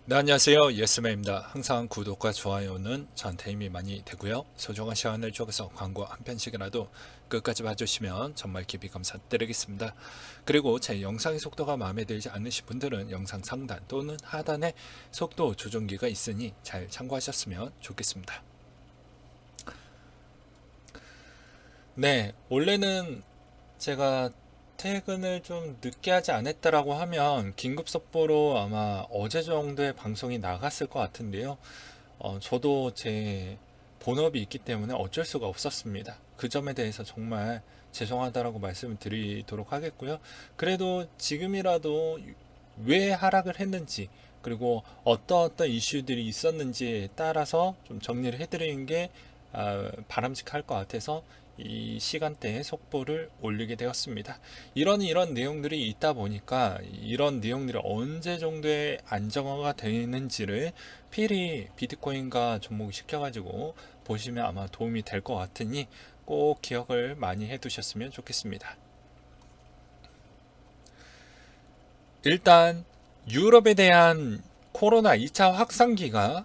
네, 안녕하세요. 예스맨입니다. 항상 구독과 좋아요는 저한테 힘이 많이 되고요. 소중한 시간을 쪼개서 광고 한 편씩이라도 끝까지 봐주시면 정말 깊이 감사드리겠습니다. 그리고 제 영상의 속도가 마음에 들지 않으신 분들은 영상 상단 또는 하단에 속도 조정기가 있으니 잘 참고하셨으면 좋겠습니다. 네, 원래는 제가 퇴근을 좀 늦게 하지 않았다라고 하면 긴급 속보로 아마 어제 정도에 방송이 나갔을 것 같은데요. 저도 제 본업이 있기 때문에 어쩔 수가 없었습니다. 그 점에 대해서 정말 죄송하다라고 말씀을 드리도록 하겠고요. 그래도 지금이라도 왜 하락을 했는지, 그리고 어떤 이슈들이 있었는지에 따라서 좀 정리를 해드리는 게 바람직할 것 같아서 이 시간대에 속보를 올리게 되었습니다. 이런 내용들이 있다 보니까 이런 내용들이 언제 정도의 안정화가 되는지를 필히 비트코인과 접목시켜 가지고 보시면 아마 도움이 될 것 같으니 꼭 기억을 많이 해 두셨으면 좋겠습니다. 일단 유럽에 대한 코로나 2차 확산기가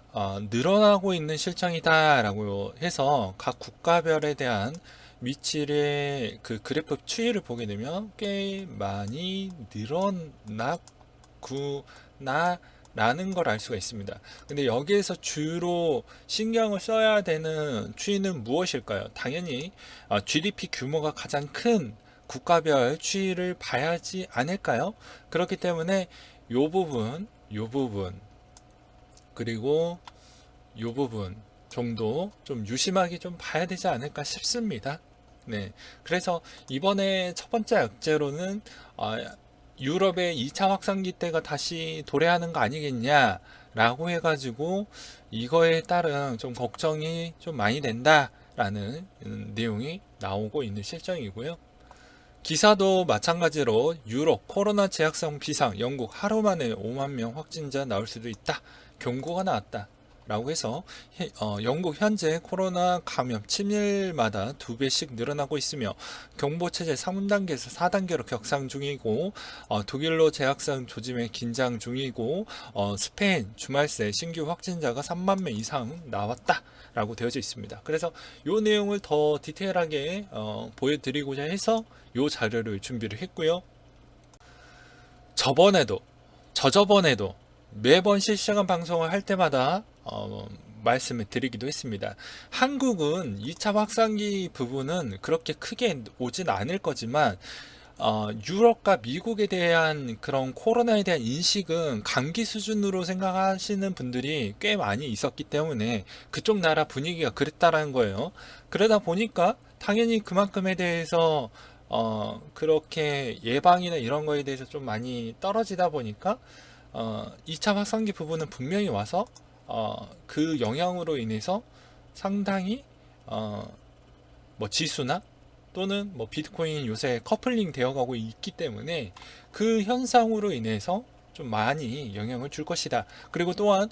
늘어나고 있는 실정이다라고 해서 각 국가별에 대한 위치의 그 그래프 추이를 보게 되면 꽤 많이 늘어나구나 라는 걸 알 수가 있습니다. 근데 여기에서 주로 신경을 써야 되는 추이는 무엇일까요? 당연히 GDP 규모가 가장 큰 국가별 추이를 봐야지 않을까요? 그렇기 때문에 요 부분, 그리고 요 부분 정도 좀 유심하게 좀 봐야 되지 않을까 싶습니다. 네. 그래서 이번에 첫 번째 악재로는 유럽의 2차 확산기 때가 다시 도래하는 거 아니겠냐라고 해가지고 이거에 따른 좀 걱정이 좀 많이 된다라는 내용이 나오고 있는 실정이고요. 기사도 마찬가지로 유럽 코로나 재확산 비상 영국 하루 만에 5만 명 확진자 나올 수도 있다. 경고가 나왔다. 라고 해서 영국 현재 코로나 감염 치밀마다 2배씩 늘어나고 있으며 경보체제 3단계에서 4단계로 격상 중이고 독일로 재확산 조짐에 긴장 중이고 스페인 주말 새 신규 확진자가 3만 명 이상 나왔다 라고 되어져 있습니다. 그래서 이 내용을 더 디테일하게 보여드리고자 해서 이 자료를 준비를 했고요. 저번에도 저저번에도 매번 실시간 방송을 할 때마다 말씀을 드리기도 했습니다. 한국은 2차 확산기 부분은 그렇게 크게 오진 않을 거지만 유럽과 미국에 대한 그런 코로나에 대한 인식은 감기 수준으로 생각하시는 분들이 꽤 많이 있었기 때문에 그쪽 나라 분위기가 그랬다라는 거예요. 그러다 보니까 당연히 그만큼에 대해서 그렇게 예방이나 이런 거에 대해서 좀 많이 떨어지다 보니까 2차 확산기 부분은 분명히 와서 그 영향으로 인해서 상당히 뭐 지수나 또는 뭐 비트코인 요새 커플링 되어가고 있기 때문에 그 현상으로 인해서 좀 많이 영향을 줄 것이다. 그리고 또한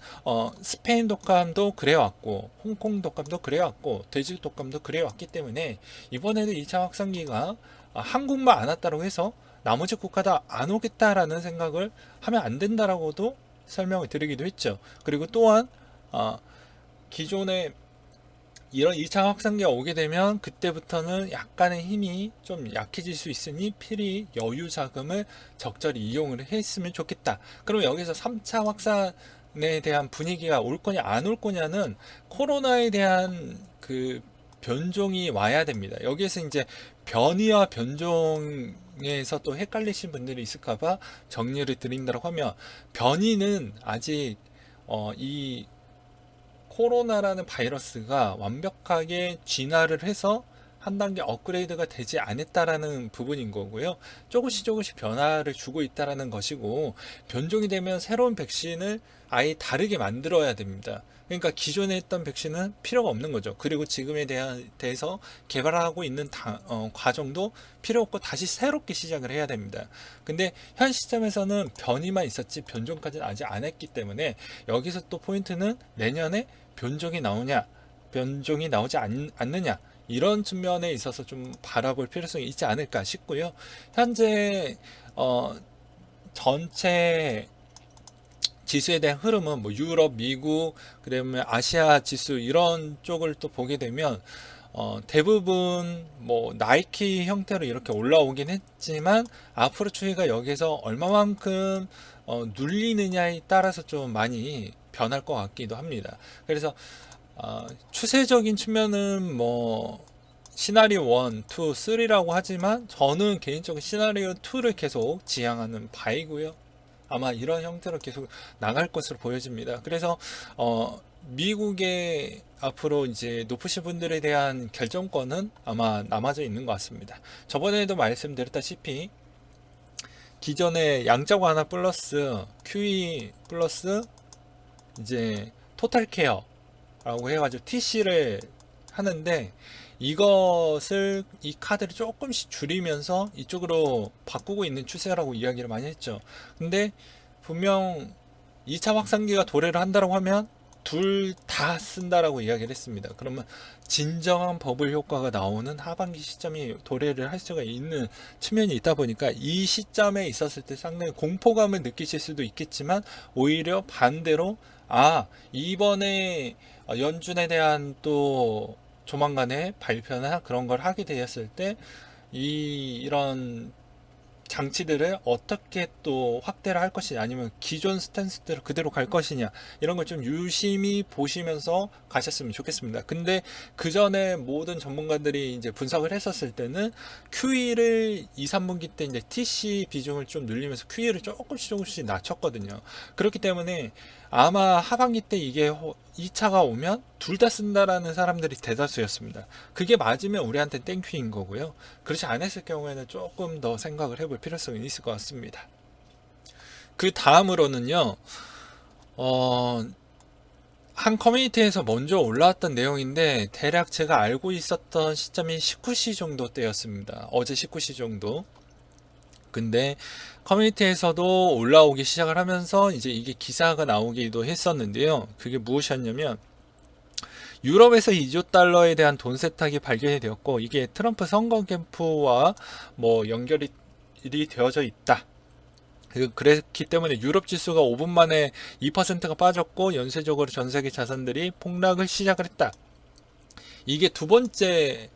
스페인 독감도 그래왔고 홍콩 독감도 그래왔고 돼지 독감도 그래왔기 때문에 이번에도 2차 확산기가 한국만 안 왔다고 해서 나머지 국가도 안 오겠다라는 생각을 하면 안 된다라고도 설명을 드리기도 했죠. 그리고 또한 기존에 이런 2차 확산기가 오게 되면 그때부터는 약간의 힘이 좀 약해질 수 있으니 필히 여유 자금을 적절히 이용을 했으면 좋겠다. 그럼 여기서 3차 확산에 대한 분위기가 올 거냐 안 올 거냐는 코로나에 대한 그 변종이 와야 됩니다. 여기에서 이제 변이와 변종에서 또 헷갈리신 분들이 있을까봐 정리를 드린다고 하면 변이는 아직 이 코로나라는 바이러스가 완벽하게 진화를 해서 한 단계 업그레이드가 되지 않았다라는 부분인 거고요. 조금씩 변화를 주고 있다라는 것이고, 변종이 되면 새로운 백신을 아예 다르게 만들어야 됩니다. 그러니까 기존에 했던 백신은 필요가 없는 거죠. 그리고 지금에 대해서 개발하고 있는 과정도 필요 없고 다시 새롭게 시작을 해야 됩니다. 근데 현 시점에서는 변이만 있었지 변종까지는 아직 안 했기 때문에 여기서 또 포인트는 내년에 변종이 나오냐, 변종이 나오지 않느냐, 이런 측면에 있어서 좀 바라볼 필요성이 있지 않을까 싶고요. 현재 전체 지수에 대한 흐름은 뭐 유럽, 미국, 그다음에 아시아 지수 이런 쪽을 또 보게 되면 대부분 뭐 나이키 형태로 이렇게 올라오긴 했지만 앞으로 추이가 여기서 얼마만큼 눌리느냐에 따라서 좀 많이 변할 것 같기도 합니다. 그래서 추세적인 측면은 뭐 시나리오 1, 2, 3라고 하지만 저는 개인적으로 시나리오 2를 계속 지향하는 바이고요. 아마 이런 형태로 계속 나갈 것으로 보여집니다. 그래서 미국의 앞으로 이제 높으신 분들에 대한 결정권은 아마 남아져 있는 것 같습니다. 저번에도 말씀드렸다시피 기존의 양적 완화 플러스 QE 플러스 이제 토탈 케어라고 해가지고 TC를 하는데 이것을 이 카드를 조금씩 줄이면서 이쪽으로 바꾸고 있는 추세라고 이야기를 많이 했죠. 근데 분명 2차 확산기가 도래를 한다고 하면 둘 다 쓴다라고 이야기를 했습니다. 그러면 진정한 버블 효과가 나오는 하반기 시점이 도래를 할 수가 있는 측면이 있다 보니까 이 시점에 있었을 때 상당히 공포감을 느끼실 수도 있겠지만 오히려 반대로 이번에 연준에 대한 또 조만간에 발표나 그런 걸 하게 되었을 때 이런 장치들을 어떻게 또 확대를 할 것이냐 아니면 기존 스탠스대로 그대로 갈 것이냐 이런 걸 좀 유심히 보시면서 가셨으면 좋겠습니다. 근데 그 전에 모든 전문가들이 이제 분석을 했었을 때는 QE를 2, 3분기 때 이제 TC 비중을 좀 늘리면서 QE를 조금씩 낮췄거든요. 그렇기 때문에 아마 하반기 때 이게 2차가 오면 둘 다 쓴다라는 사람들이 대다수였습니다. 그게 맞으면 우리한테 땡큐인 거고요. 그렇지 않았을 경우에는 조금 더 생각을 해볼 필요성이 있을 것 같습니다. 그 다음으로는요, 한 커뮤니티에서 먼저 올라왔던 내용인데 대략 제가 알고 있었던 시점이 19시 정도 때였습니다. 어제 19시 정도. 근데 커뮤니티에서도 올라오기 시작을 하면서 이제 이게 기사가 나오기도 했었는데요. 그게 무엇이었냐면 유럽에서 2조 달러에 대한 돈 세탁이 발견이 되었고 이게 트럼프 선거 캠프와 뭐 연결이 되어져 있다. 그랬기 때문에 유럽 지수가 5분 만에 2%가 빠졌고 연쇄적으로 전 세계 자산들이 폭락을 시작을 했다. 이게 두 번째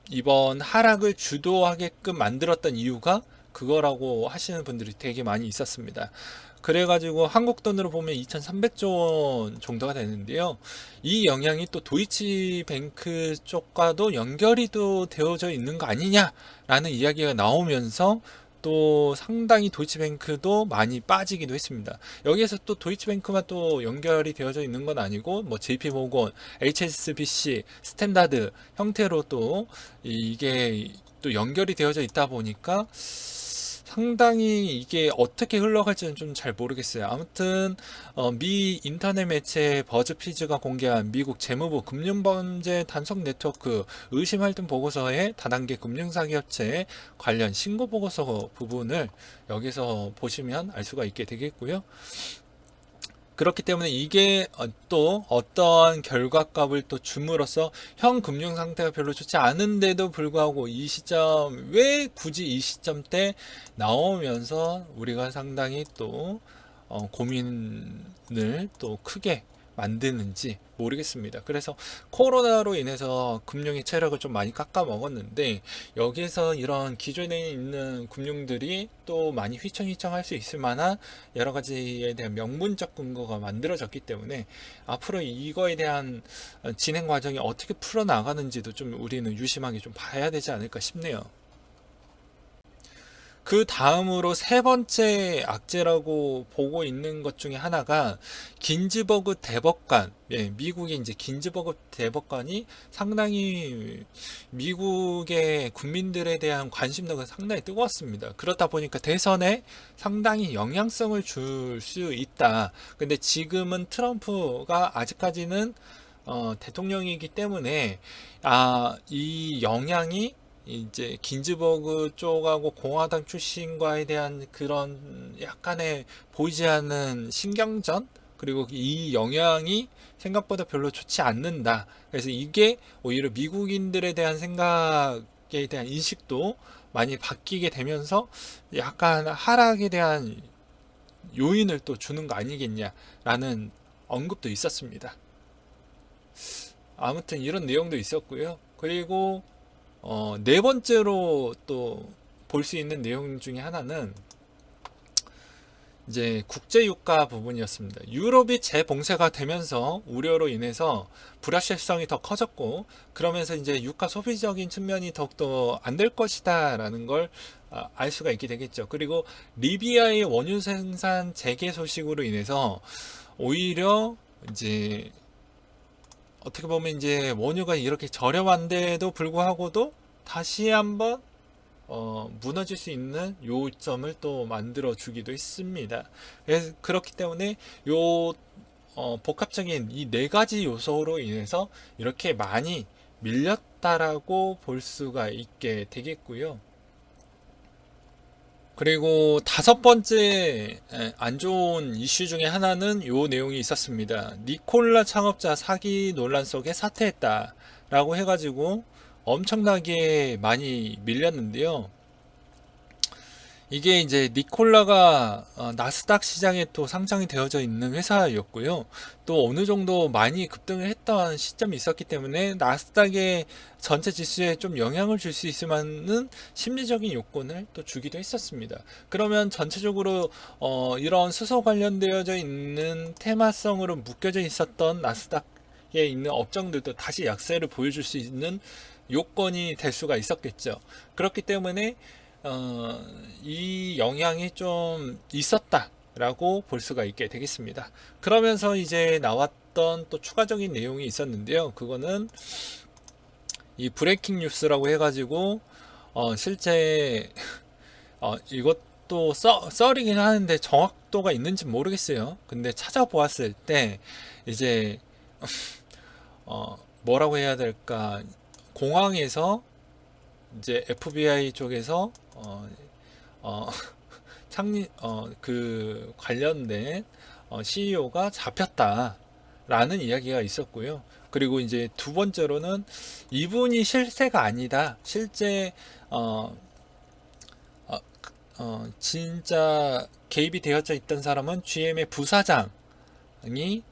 이번 하락을 주도하게끔 만들었던 이유가 그거라고 하시는 분들이 되게 많이 있었습니다. 그래가지고 한국 돈으로 보면 2,300조 원 정도가 되는데요. 이 영향이 또 도이치뱅크 쪽과도 연결이 또 되어져 있는 거 아니냐라는 이야기가 나오면서 또 상당히 도이치뱅크도 많이 빠지기도 했습니다. 여기에서 또 도이치뱅크만 또 연결이 되어져 있는 건 아니고 뭐 JP모건, HSBC, 스탠다드 형태로 또 이게 또 연결이 되어져 있다 보니까 상당히 이게 어떻게 흘러갈지는 좀 잘 모르겠어요. 아무튼 미 인터넷 매체 버즈피즈가 공개한 미국 재무부 금융범죄 단속 네트워크 의심활동 보고서의 다단계 금융사기업체 관련 신고 보고서 부분을 여기서 보시면 알 수가 있게 되겠고요. 그렇기 때문에 이게 또 어떠한 결과값을 또 줌으로써 현 금융 상태가 별로 좋지 않은데도 불구하고 이 시점 왜 굳이 이 시점 때 나오면서 우리가 상당히 또 고민을 또 크게 만드는지 모르겠습니다. 그래서 코로나로 인해서 금융의 체력을 좀 많이 깎아 먹었는데 여기에서 이런 기존에 있는 금융들이 또 많이 휘청휘청할 수 있을 만한 여러 가지에 대한 명분적 근거가 만들어졌기 때문에 앞으로 이거에 대한 진행 과정이 어떻게 풀어나가는지도 좀 우리는 유심하게 좀 봐야 되지 않을까 싶네요. 그 다음으로 세 번째 악재라고 보고 있는 것 중에 하나가 긴즈버그 대법관, 미국의 이제 긴즈버그 대법관이 상당히 미국의 국민들에 대한 관심도가 상당히 뜨거웠습니다. 그렇다 보니까 대선에 상당히 영향성을 줄 수 있다. 근데 지금은 트럼프가 아직까지는 대통령이기 때문에 이 영향이 이제 긴즈버그 쪽하고 공화당 출신과에 대한 그런 약간의 보이지 않는 신경전 그리고 이 영향이 생각보다 별로 좋지 않는다. 그래서 이게 오히려 미국인들에 대한 생각에 대한 인식도 많이 바뀌게 되면서 약간 하락에 대한 요인을 또 주는 거 아니겠냐라는 언급도 있었습니다. 아무튼 이런 내용도 있었고요. 그리고 네 번째로 또 볼 수 있는 내용 중에 하나는 이제 국제유가 부분이었습니다. 유럽이 재봉쇄가 되면서 우려로 인해서 불확실성이 더 커졌고, 그러면서 이제 유가 소비적인 측면이 더욱더 안 될 것이다 라는 걸 알 수가 있게 되겠죠. 그리고 리비아의 원유 생산 재개 소식으로 인해서 오히려 이제 어떻게 보면 이제 원유가 이렇게 저렴한데도 불구하고도 다시 한번 무너질 수 있는 요점을 또 만들어 주기도 했습니다. 그래서 그렇기 때문에 요 복합적인 이 네 가지 요소로 인해서 이렇게 많이 밀렸다라고 볼 수가 있게 되겠고요. 그리고 다섯 번째 안 좋은 이슈 중에 하나는 요 내용이 있었습니다. 니콜라 창업자 사기 논란 속에 사퇴했다라고 해가지고 엄청나게 많이 밀렸는데요. 이게 이제 니콜라가 나스닥 시장에 또 상장이 되어져 있는 회사였고요. 또 어느 정도 많이 급등을 했던 시점이 있었기 때문에 나스닥의 전체 지수에 좀 영향을 줄 수 있을 만한 심리적인 요건을 또 주기도 했었습니다. 그러면 전체적으로 이런 수소 관련되어져 있는 테마성으로 묶여져 있었던 나스닥에 있는 업종들도 다시 약세를 보여줄 수 있는 요건이 될 수가 있었겠죠. 그렇기 때문에 이 영향이 좀 있었다라고 볼 수가 있게 되겠습니다. 그러면서 이제 나왔던 또 추가적인 내용이 있었는데요. 그거는 이 브레이킹 뉴스라고 해가지고 실제 이것도 썰이긴 하는데 정확도가 있는지 모르겠어요. 근데 찾아보았을 때 이제 뭐라고 해야 될까, 공항에서 이제 FBI 쪽에서 창립 그 관련된 CEO가 잡혔다라는 이야기가 있었고요. 그리고 이제 두 번째로는 이분이 실세가 아니다. 실제 진짜 개입이 되어져 있던 사람은 GM의 부사장이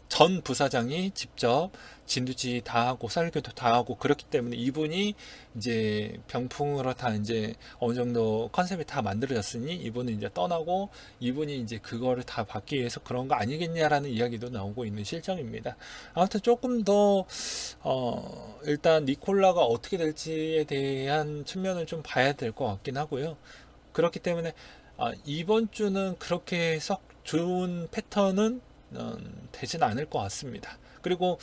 전 부사장이 직접 진두지 다 하고 설교도 다 하고 그렇기 때문에 이분이 이제 병풍으로 다 이제 어느 정도 컨셉이 다 만들어졌으니 이분은 이제 떠나고 이분이 이제 그거를 다 받기 위해서 그런 거 아니겠냐라는 이야기도 나오고 있는 실정입니다. 아무튼 조금 더 일단 니콜라가 어떻게 될지에 대한 측면을 좀 봐야 될 것 같긴 하고요. 그렇기 때문에 이번 주는 그렇게 썩 좋은 패턴은 되진 않을 것 같습니다. 그리고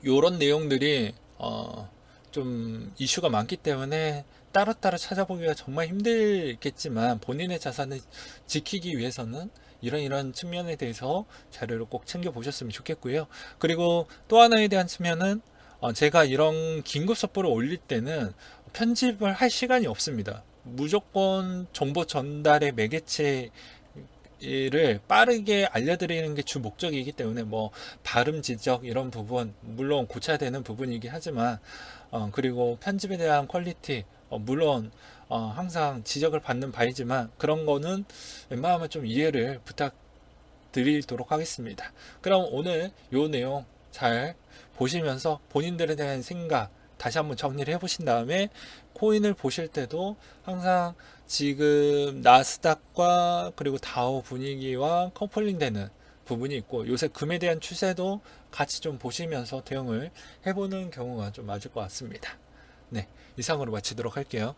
이런 내용들이 좀 이슈가 많기 때문에 따로따로 찾아보기가 정말 힘들겠지만 본인의 자산을 지키기 위해서는 이런 측면에 대해서 자료를 꼭 챙겨 보셨으면 좋겠고요. 그리고 또 하나에 대한 측면은 제가 이런 긴급 속보를 올릴 때는 편집을 할 시간이 없습니다. 무조건 정보 전달의 매개체 를 빠르게 알려드리는 게 주 목적이기 때문에 뭐 발음 지적 이런 부분 물론 고쳐야 되는 부분이긴 하지만 그리고 편집에 대한 퀄리티 물론 항상 지적을 받는 바이지만 그런 거는 웬만하면 좀 이해를 부탁드리도록 하겠습니다. 그럼 오늘 요 내용 잘 보시면서 본인들에 대한 생각 다시 한번 정리를 해보신 다음에 코인을 보실 때도 항상 지금 나스닥과 그리고 다우 분위기와 커플링 되는 부분이 있고 요새 금에 대한 추세도 같이 좀 보시면서 대응을 해보는 경우가 좀 맞을 것 같습니다. 네, 이상으로 마치도록 할게요.